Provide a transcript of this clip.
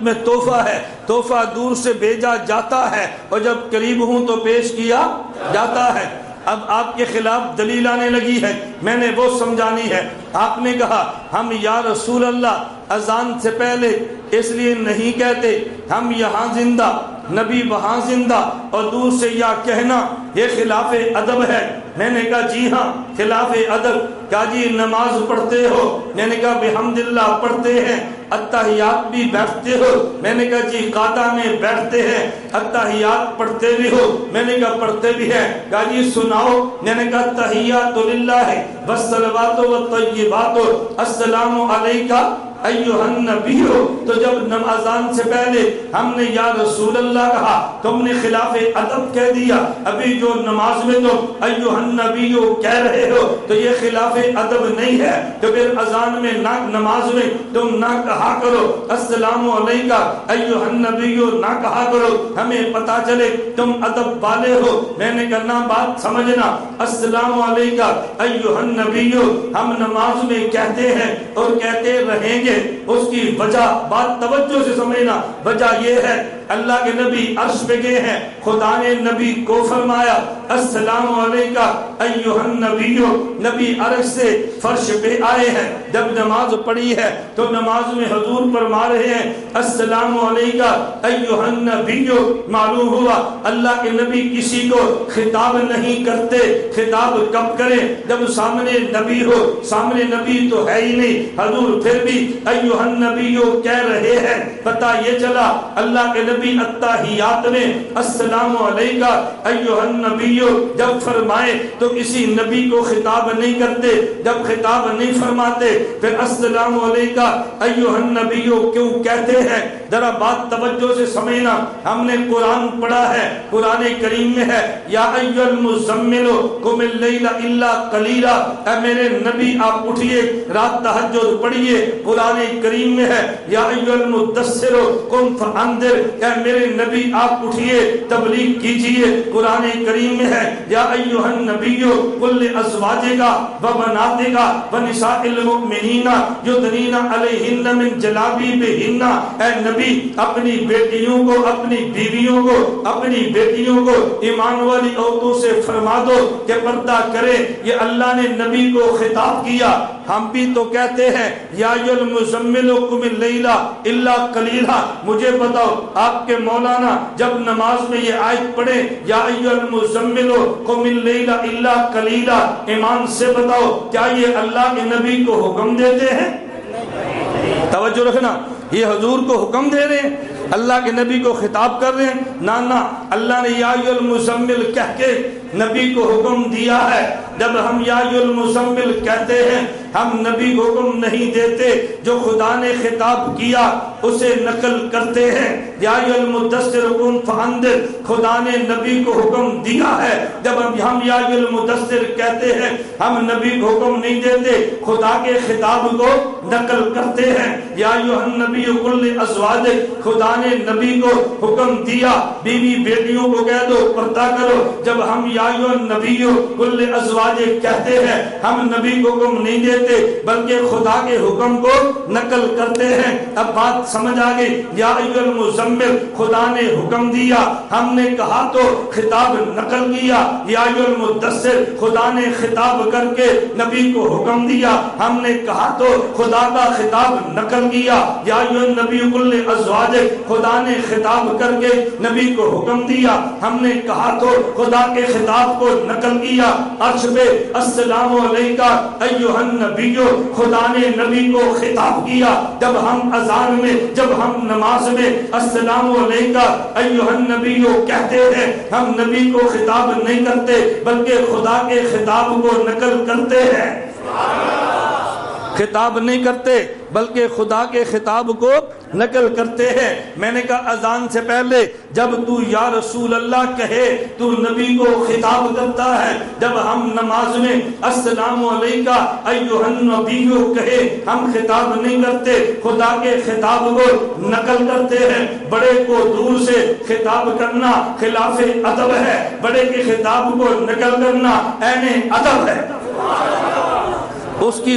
جنت میں تحفہ ہے، تحفہ دور سے بھیجا جاتا ہے اور جب قریب ہوں تو پیش کیا جاتا ہے۔ اب آپ کے خلاف دلیل آنے لگی ہے، میں نے وہ سمجھانی ہے۔ آپ نے کہا ہم یا رسول اللہ اذان سے پہلے اس لیے نہیں کہتے ہم یہاں زندہ نبی وہاں زندہ، اور دور سے یا کہنا یہ خلاف ادب ہے۔ میں نے کہا جی ہاں خلاف ادب۔ کہا جی نماز پڑھتے ہو؟ میں نے کہا بحمداللہ پڑھتے ہیں۔ اتحیات بھی بیٹھتے ہو؟ میں نے کہا جی قاعدہ میں بیٹھتے ہیں۔ اتحیات پڑھتے بھی ہو؟ میں نے کہا پڑھتے بھی ہیں۔ کہا جی سناؤ؟ میں نے کہا تحیات للہ والصلوات والطیبات السلام علیکہ ایھا النبی ہو۔ تو جب نمازان سے پہلے ہم نے یا رسول اللہ کہا تم نے خلاف ادب کہہ دیا، ابھی جو نماز میں تم ایھا النبی کہہ رہے ہو تو یہ خلاف ادب نہیں ہے، تو پھر اذان میں نہ نماز میں تم نہ کہا کرو السلام علیکہ ایھا النبی نہ کہا کرو، ہمیں پتا چلے تم ادب والے ہو۔ میں نے کہا بات سمجھنا، السلام علیکہ ایھا النبی ہم نماز میں کہتے ہیں اور کہتے رہیں گے۔ اس کی وجہ بات توجہ سے سمجھنا، وجہ یہ ہے اللہ کے نبی عرش پہ گئے ہیں، خدا نے نبی کو فرمایا السلام علیکہ ایھا النبی، نبی عرش سے فرش پہ آئے ہیں۔ جب نماز پڑھی ہے تو نماز میں حضور فرما رہے ہیں السلام علیکہ ایھا النبی۔ معلوم ہوا اللہ کے نبی کسی کو خطاب نہیں کرتے۔ خطاب کب کریں؟ جب سامنے نبی ہو۔ سامنے نبی تو ہے ہی نہیں، حضور پھر بھی ایھا النبی کہہ رہے ہیں۔ پتہ یہ چلا اللہ کے نبی اتحیات میں السلام علیکہ ایھا النبی جب فرمائے تو کسی نبی کو خطاب نہیں کرتے۔ جب خطاب نہیں فرماتے پھر السلام علیکہ ایھا النبی کیوں کہتے ہیں؟ ذرا بات توجہ سے سمجھنا۔ ہم نے قرآن پڑھا ہے، قرآن کریم میں ہے یا ایھا المزمل قم اللیل الا قلیلا، اے میرے نبی آپ اٹھئے رات تہجد پڑھیے۔ قرآن کریم میں ہے یا ایھا المدثر قم فانذر، اے میرے نبی آپ اٹھئے تبلیغ کیجئے۔ قرآن کریم میں ہے یا ایھا النبی قل لازواجک وبناتک ونساء المؤمنین یدنین علیہن من جلابیبہن، اے نبی اپنی بیٹیوں کو، اپنی بیویوں کو، اپنی بیٹیوں کو ایمان والی عورتوں سے فرما دو کہ پردہ کرے۔ یہ اللہ نے نبی کو خطاب کیا۔ ہم بھی تو کہتے ہیں یا ایھا المزمل قم اللیل الا قلیلا۔ مجھے بتاؤ آپ کے مولانا جب نماز میں یہ آیت پڑھے یا ایھا المزمل قم اللیل الا قلیلا، ایمان سے بتاؤ کیا یہ اللہ کے نبی کو حکم دیتے ہیں؟ توجہ رکھنا، یہ حضور کو حکم دے رہے ہیں، اللہ کے نبی کو خطاب کر رہے ہیں؟ نہ اللہ نے یا ایھا المزمل کہہ کے نبی کو حکم دیا ہے۔ جب ہم یا ایھا المزمل کہتے ہیں ہم نبی کو حکم نہیں دیتے، جو خدا نے خطاب کیا اسے نقل کرتے ہیں۔ یا ایھا المدثر قم فانذر، خدا نے نبی کو حکم دیا ہے۔ جب ہم یا ایھا المدثر کہتے ہیں ہم نبی کو حکم نہیں دیتے، خدا کے خطاب کو نقل کرتے ہیں۔ یا ایھا النبی قل لازواجک، خدا نے نبی کو حکم دیا بیوی بیٹیوں کو کہہ دو پردہ کرو۔ جب ہم یا ایھا النبی قل لازواجک کہتے ہیں ہم نبی کو حکم نہیں دیتے بلکہ خدا کے حکم کو نقل کرتے ہیں۔ اب بات سمجھ آ گئی۔ یا ایھا المزمل خدا نے حکم دیا، ہم نے کہا تو خطاب نقل کیا۔ یا ایھا المدثر خدا نے خطاب کر کے نبی کو حکم دیا، ہم نے کہا تو خدا کا خطاب نقل کیا۔ یا ایھا النبی قل لازواجک خدا نے خطاب کر کے نبی کو حکم دیا، ہم نے کہا تو خدا کے خطاب کو نقل کیا۔ عرش پہ السلام علیکہ ایھا النبی، خدا نے نبی کو خطاب کیا۔ جب ہم اذان میں، جب ہم نماز میں السلام علیکہ ایھا النبی کہتے ہیں ہم نبی کو خطاب نہیں کرتے بلکہ خدا کے خطاب کو نقل کرتے ہیں۔ خطاب نہیں کرتے بلکہ خدا کے خطاب کو نقل کرتے ہیں۔ میں نے کہا اذان سے پہلے جب تو یا رسول اللہ کہے تو نبی کو خطاب کرتا ہے، جب ہم نماز میں السلام علیکہ ایھا النبی کہے ہم خطاب نہیں کرتے، خدا کے خطاب کو نقل کرتے ہیں۔ بڑے کو دور سے خطاب کرنا خلاف ادب ہے، بڑے کے خطاب کو نقل کرنا عین ادب ہے۔ اس کی